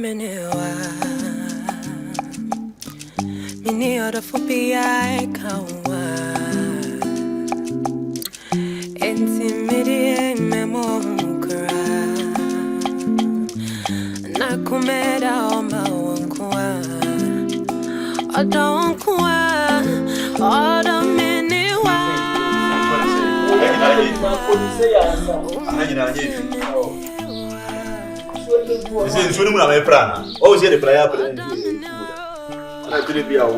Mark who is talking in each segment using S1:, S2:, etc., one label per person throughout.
S1: menewa mini ora fobia kawa intimidate memokra na kumeda oma wonkwa odonkwa odo menewa
S2: Você não me lembra prana? Ou você é praia para ele? Ana tudo bem ao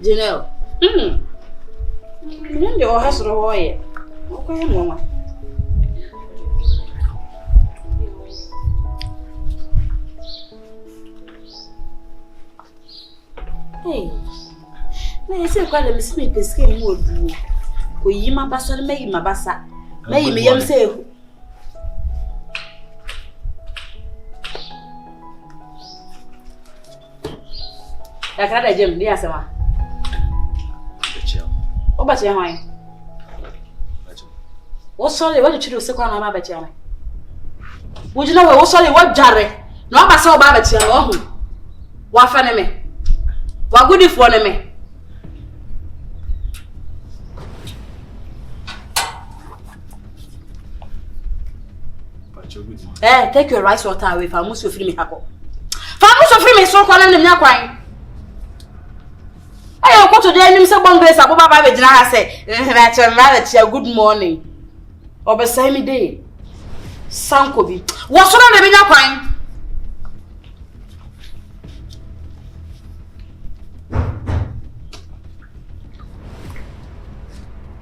S3: Gynel. Your house or okay, Mama. Hey, may I say, quite a mistake is skin would do. Could you my bassa make my bassa? May me say. I can't a gym, dear Sama. Oh, but you're mine. Oh, sorry, what did you do? Second, I'm a better. Would you know what sorry what Jarry? No, I saw Babbitt. What funny me? What good if one of me? Eh, take your rice water away from Musu Free me. Famuso Free me so calling them your crying. I go to the enemy some grace above Babbitt. I say, that's a marriage. Good morning. Or beside me day. Sankobi. What's on the video crying?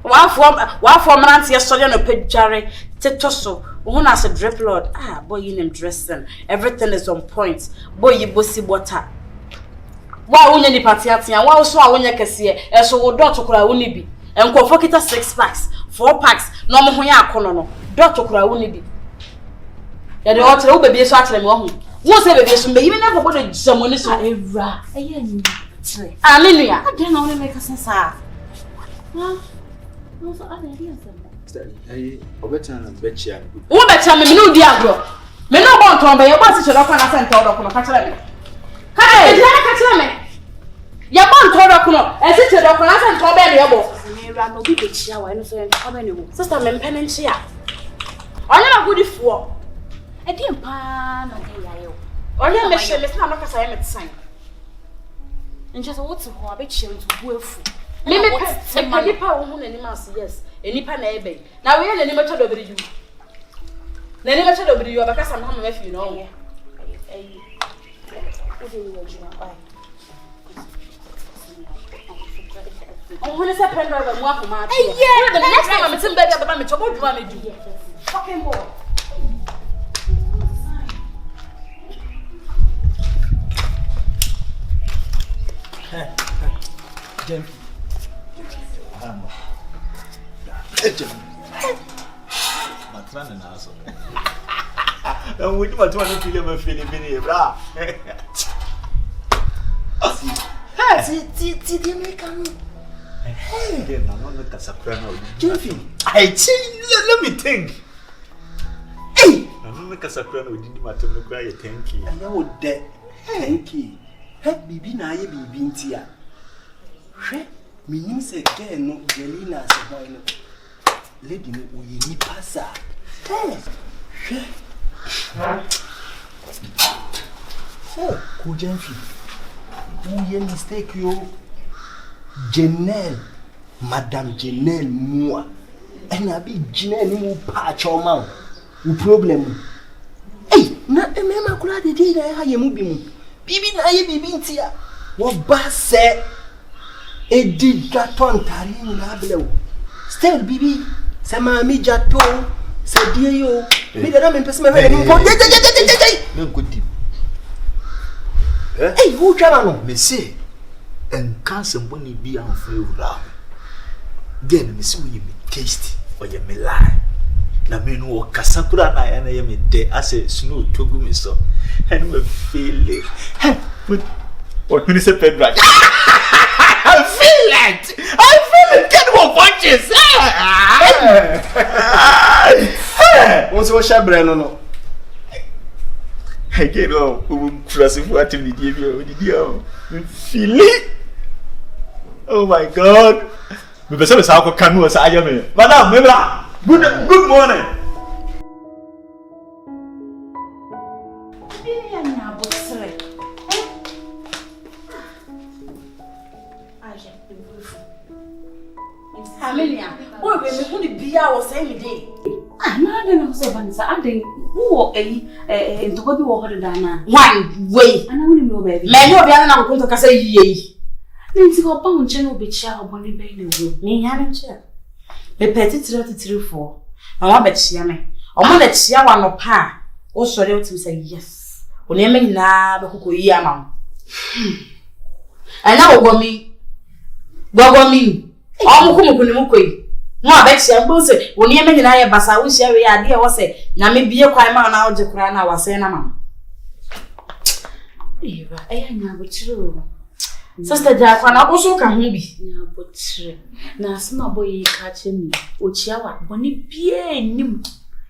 S3: One for months yesterday on a page Jerry Tetoso. Who has a drip lord? Ah, boy, you name dressing. Everything is on point. Boy, you bossy water. Why won't you party at you? Why so I won't you see it? And so what Dr. Kura won't be. And go for 6 packs, 4 packs, no more when you are colonel. Dr. Kura won't be. And the author will be a short time. What's ever some baby never wanted someone is a ra. I mean, I didn't only make us a
S2: Hey, Obetan and Betcha.
S3: What better me no diablo? Me no want to obey your boss to look on a center of a catcher. Hey, catch me. Your mom told her, as it is a class and to obey your boss. No big shower, and so I'm sister, men pen and share. I never good for. I didn't pan or you make sure it's not like I am at sign. And just what's a bit chill to wolf. Maybe a power and mouse, yes, any pan ebe. Now we are the name over you. The name over you because I'm home with you know. I'm going to say pen driver more for my yeah, the next time I'm in bed at the moment, what do you want me to do? Fucking boy.
S2: Gyamfi. Matran and also. And we do not want to feel a feeling in bra.
S4: See, American.
S2: Hey, I'm not a soprano.
S4: Gyamfi,
S2: I let me think. Hey, I'm not a soprano. We didn't matter to cry. Thank you.
S4: I know that. Thank you. Hey, Bibi, na ye Bibi ntia. She, me nim se girl no Jelina as a boy no. Lady no we ni pasa. Hey, she. Oh, Gyamfi. Who mistake yo? Jnell, Madame Jnell moi. And I be Gynel ni mu patch o ma. O problem. Hey, na emema kula de dey na ha ye mu bi mu. Bibi na ye bibi ntia. Wo ba se edi gaton tari na blew. Still, baby, say mommy jato, say dear you. Me that I'm in person, no good deep. Hey, who travel?
S2: Me say, and can't somebody be unfair. Again, me see you me tasty or you me lie. Na me no kasakura na ya na ye me de ase snow togu me so. And we feel it. But what when you say Pedro? I feel it. Get more punches.
S4: What's your shabre no?
S2: I get on crossing for activity. Feel it. Oh my God. Me be say say akọ kanu say ayame. Madam, me bra. Good morning.
S3: Amelia, what we me bia was say me dey.
S5: Na dem say Vanessa, I dey who to go be wo ho da na.
S3: One way.
S5: Ana woni me baby.
S3: Me no bia na nko to ka say yiye.
S5: Nti ko pa unche no be chia oboni be na wo.
S3: Me ya na chia. Me peti 334. Mama be chia me. Omo na chia wa no pa. O sori o tim say yes. Oni me nyina be kokoyi ama. Ana ogomi. Omo kumukuni mukoyi. Mo abechia mbo se oni me nyina ye basa wo hia we ade e wo se na me bie kwan ma na oje kura na wase na mama.
S5: Eva, aya nya bo chiro.
S3: Sister Jacques na oso ka ho bi.
S5: Nya bo chire. Na asma boy ka che mi. Ochia wa boni bie nim.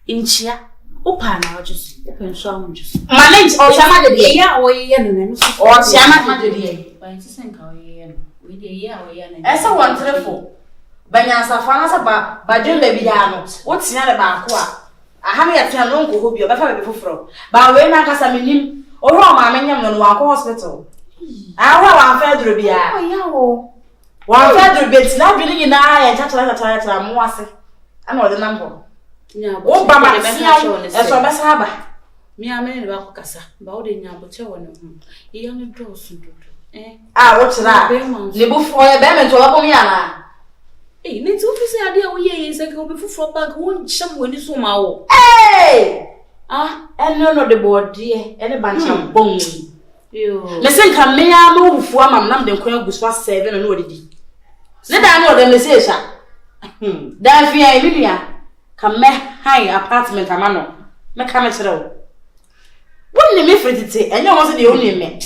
S5: Inchia. Opa na ojusu. Open so am jusu.
S3: Manage o chama de die.
S5: Ya wo ye no na so.
S3: O chama de die.
S5: Ba nti sen ka wo ye no. We de ye a wo ye na.
S3: Esa won trefo. Banyansa fana sa ba dwen ba bi ya no. Wo tia de ba ko a. Aha me ya tia no nko ho bi o ba fa be foforo. Ba we na kasa menim. O ro ma menyam no wa ko hospital. Awa wa fa duro bia.
S5: Oh ya wo.
S3: Wa fa duro beti na dwene nyina ya tata mo ase. Ana o de nambo.
S5: Nya
S3: O ba ma sia. Eso ba sa ba.
S5: Mi amene ne ba ko kasa. Ba o de nya bo che wo ne ho. Iya ne do so do.
S3: Ah, wo tira. Le bu fo ye be me to wa ko mi ana.
S5: Eh, ne tu fi se ade a wo ye se ke obi fufuro bag wo ncham wani so ma wo. Ah,
S3: eno no de body ene bancha bon.
S5: Yo.
S3: Me sen kan me ya no wufu amam nam de nkwan aguso 7 no odidi. Ne da no de me se sha. Da fi ya Emilia. Kan me high apartment amano. Me ka me kire wo. Wonni me fritite, enye wo se de wonni me.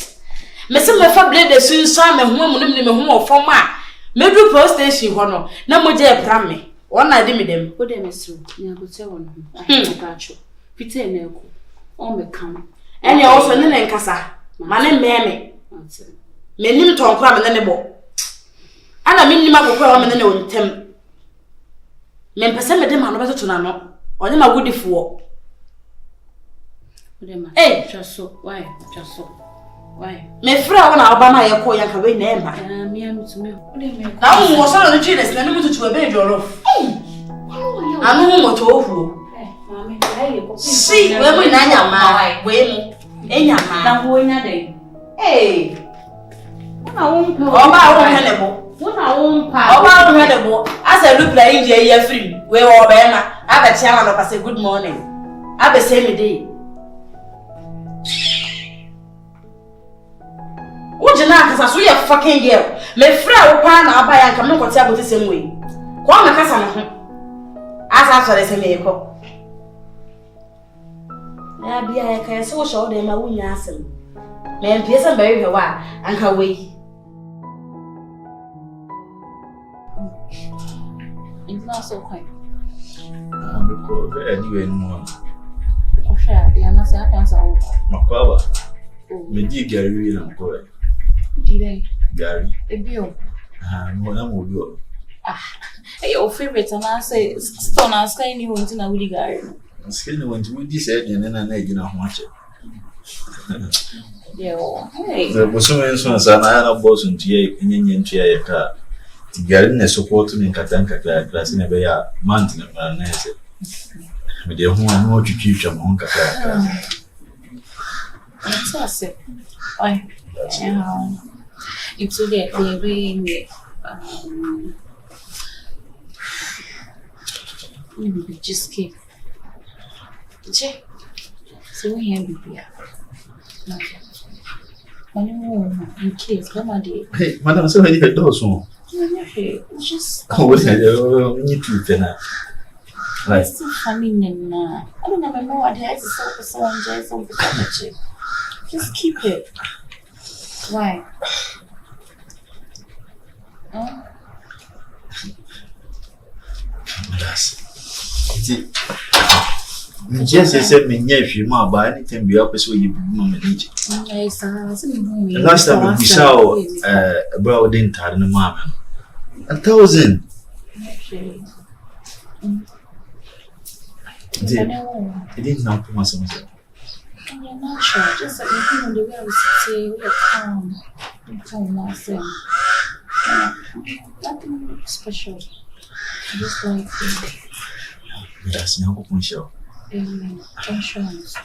S3: Me se me fa blade sunsa me ho amunum ni me ho ofom a. Medu post station ho no. Na mo je pra me. Wona de me dem.
S5: Wo de me sro. Nya go te wo no. Ka cho. Fite na eko. O me kam.
S3: Enye wo so ne nkasa. Mane meme. Menim tonkora me ne bo. Ana menim akokora me ne wontem. Me mpese me de ma no beto na no. Onye ma gudifo.
S5: Eh, chaso. Why?
S3: Me fra wona Obama ye ko yanka we na emba.
S5: Mi am to me.
S3: Na wo so no chines na nimu tutu ebe joro. Anu mo to ohu.
S5: Mama, I go.
S3: Si, we mo na nyama. We mo. Enyama.
S5: Na wo nya dey. Wona wo mpa.
S3: Oba wo hene bo.
S5: Wona wo mpa.
S3: Oba wo hene bo. Asa look like India ye free. We wo be na. Aba chiama no say good morning. Aba say me dey. Ujina kasa so ye fucking girl. Me fra wo pa na aba ya nka me kwoti aboti sem we. Kwa me kasa na ho. Asa so le se me ko. Na bia ya kai so show de ma wunya asem. Me mpiesa mba we wa anka we.
S5: It's not so quick.
S2: Because anyway no more.
S5: Ko share ya na sa kan sa wo.
S2: Makwaba. Me di gari na mko.
S5: Di
S2: Gari.
S5: Ebio.
S2: Mo na mo bio.
S5: Your favorite and I say stone and sky ni won't na wuli gari.
S2: Skin want to di say na gina ho ache.
S5: Yo. Hey.
S2: The bosumen so na na boss ntie nyenye ntia ye ka. Ti gari na support me nkatanka class na be ya month na na ese. Me de ho no twitwa mo nkaka.
S5: That's it. Oi. It's really me Maybe just keep. Check. So we have be. In case, come on, dear.
S2: Hey, madam, so many doors.
S5: Just.
S2: Oh, you too, then. Like,
S5: it's still funny, Nana. I don't know what the heck is so enjoy something. Just keep it. Why? Oh.
S2: That's it. Just said me near if you ma buy anything be up so you manage.
S5: Yes,
S2: Last time we saw a brow didn't tell no mamma. 1,000. It didn't know for myself.
S5: You're not sure, just like you know the way we say we are calm. Calm myself. Nothing special. Just like
S2: that's no good show.
S5: Insurance.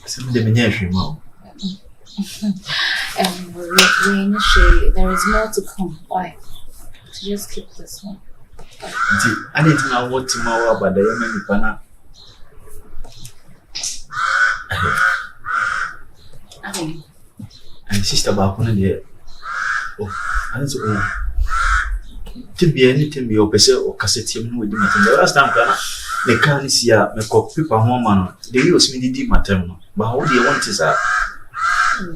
S2: Some of them in here, mom.
S5: There is more to come. Why? So just keep this one.
S2: I need to know what tomorrow about the women pana. And sister about one there. Oh, and so to be anything be opposite or cassette with the matter. Last time, the can see a paper woman. They use me the matter. But how do you want is that?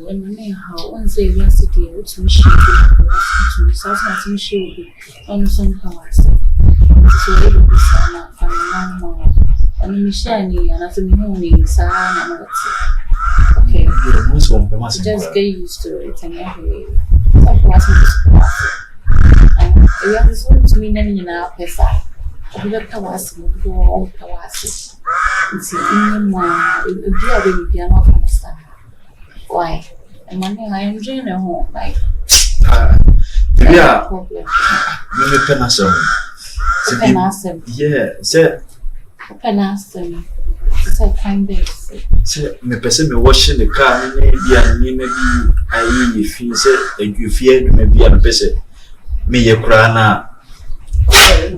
S5: And how one say yesterday, which we should be South should be on some powers. So it will be some and no more. And Michelle, and after me, only Sarah. Okay, just get used to it and every we have this one to mean any in our pesa. We have powers, we go all powers. It's in my dear baby, I understand. Why? And one thing I am doing at home, like,
S2: yeah, maybe penasum. Yeah, sir.
S5: Penasum. It's a kind days.
S2: Sir, me person me washing the car, maybe I feel and you fear maybe a person. Me ye crana.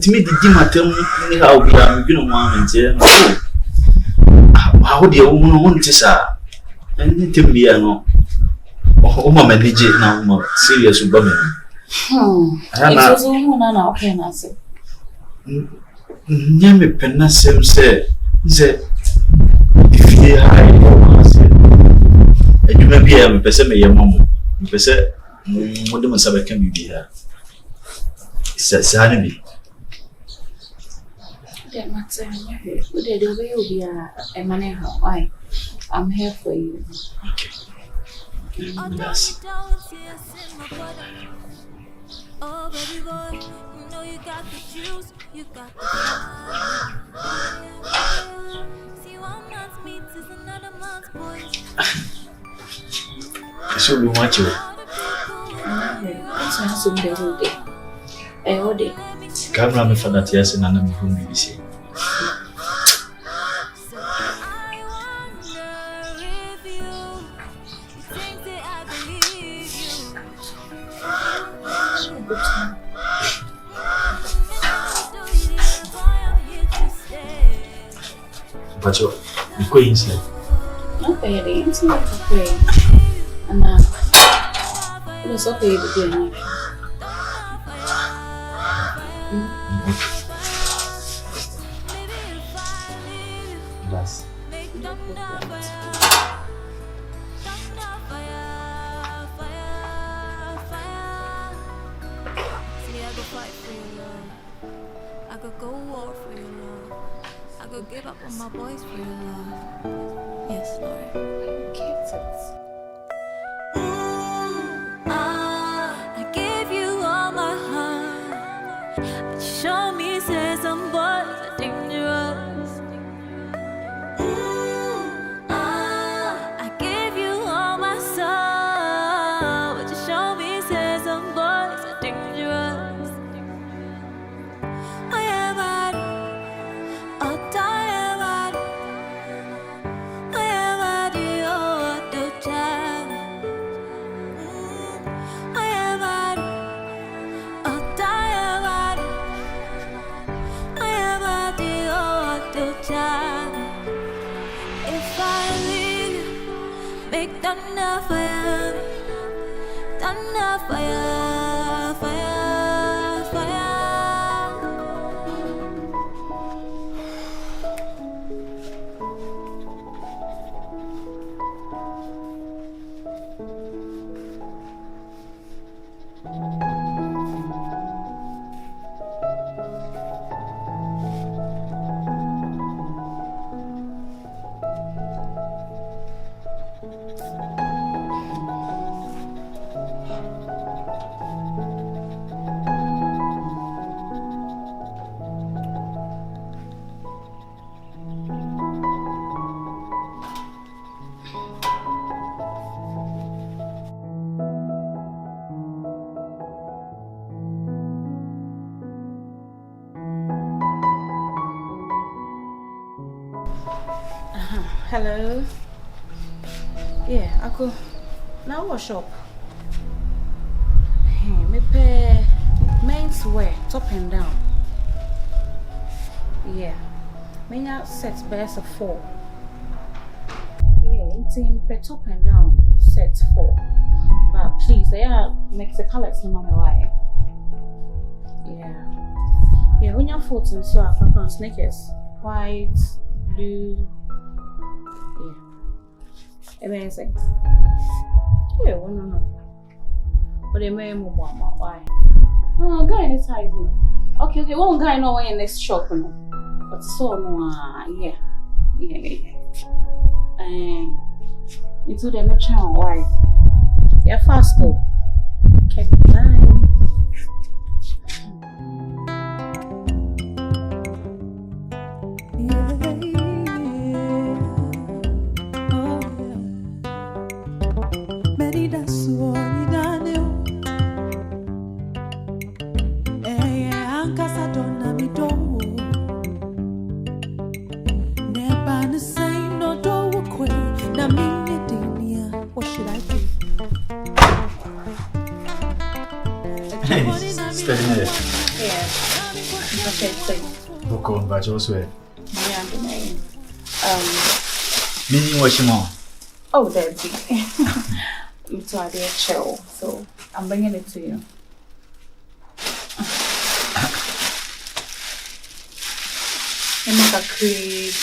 S2: To me, the matter, how we are, you know, one and say, how do you want to say? And to me, I know. Oh, my manager now, more serious woman.
S5: It's also one our penasum.
S2: Nyame penasem say, if you hide, and you may be a person, may your mom, person, what the Masabe can be here. Says Annie.
S5: That matter, the way will be a money how I'm here for you.
S2: Okay. Yes.
S1: Oh, baby boy, you know you got the juice, you got the fire. See, 1 month meets is another month's boys.
S2: So we want you.
S5: That's not so day all day. All day.
S2: Camera me for that yes and I'm from BBC. But you go inside.
S5: Okay, the inside okay. And it's okay to do it.
S2: That's
S1: I could go war for your love. I could give up on my boys for your love. Yes, Lord. I gave you all my heart, but you show me say some boys are dangerous. I gave you all my soul, but you show me say some boys are dangerous. I am bad, I'll die bad. I am bad. make thunder fire, thunder fire, fire, fire.
S5: Hello. Yeah, I could. Now what shop? Hey, me pay men's wear, top and down. Yeah, me got sets best of 4. Yeah, it's me pay top and down sets 4. But please, they are make the colors no matter why. Yeah, when you're 14, so I can sneakers, white, blue. Yeah. Amazing. Yeah, well, no. But they may move on. Why? Oh, guy in this size. Okay. One guy no way in this shop, no. But so no, yeah. Into the next channel, why? Yeah, fast go. Okay, bye.
S2: Meaning what you want?
S5: Oh, that's it. It's a dear chill, so I'm bringing it to you. I make a creep,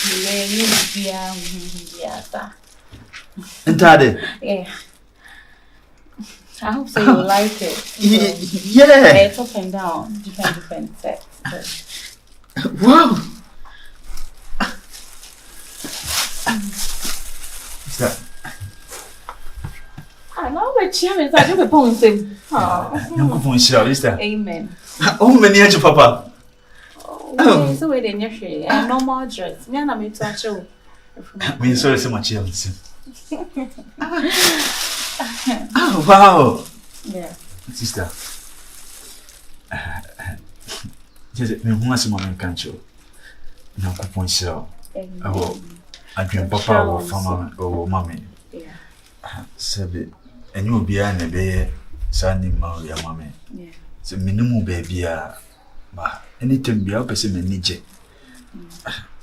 S5: yeah. I hope so you like it. So
S2: yeah.
S5: It's up and down, different sets.
S2: Wow. What's that?
S5: I know we're cheering, so I don't be pouncing. Amen.
S2: Oh, many of Papa.
S5: Oh, so we're in your shade. And no more dress. Me and I'm to show.
S2: Me so much else. Oh, wow.
S5: Yeah.
S2: Sister. Just me who has a moment can't show. No coupon show. Oh, I dream Papa or Fama or Mammy.
S5: Yeah.
S2: Sabi, and you will be an a Sandy Maria Mammy.
S5: Yeah.
S2: So minimum baby, but anything be up as a manager.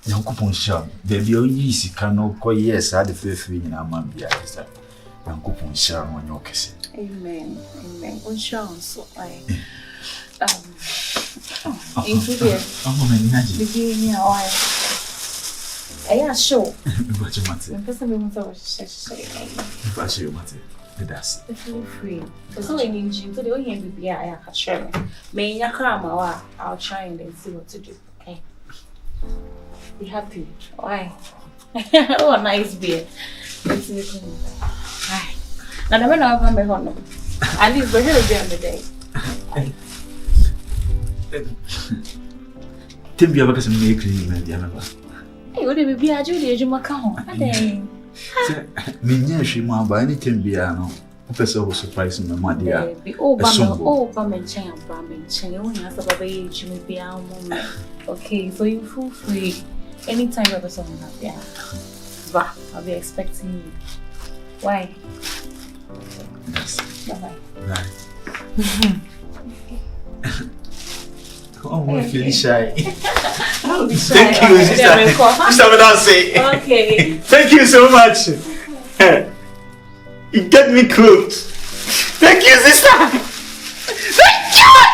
S2: No coupon show. Baby, oh, easy cannot call yes, I had the faith in our mammy. No coupon show on your kiss.
S5: Amen. What chance? Into there. The game, yeah, I show.
S2: What you want?
S5: The person we want to say.
S2: What you want? That's
S5: feel free. So when you do the only baby, I can share. May you come, I'll try and see what to do. Okay. Be happy. Why? Oh, a nice beer. Let's see it. Hi. Now, never know if I'm a honor. At least we're here again today.
S2: Tim, you have some make cream and Yamaba.
S5: Hey, what did be a Judy as you make home?
S2: Minya, she might buy anything piano. Professor was surprising my dear.
S5: Be all Bamman Chang, Bamman Chang. You won't have to be Jimmy piano moment. Okay, so you feel free anytime you have something up there. But I'll be expecting you. Why?
S2: Yes.
S5: Bye.
S2: Oh, I'm feeling shy.
S5: Thank
S2: you, sister. Sister, without saying.
S5: Okay.
S2: Thank you so much. You get me close. Thank you, sister. Thank you.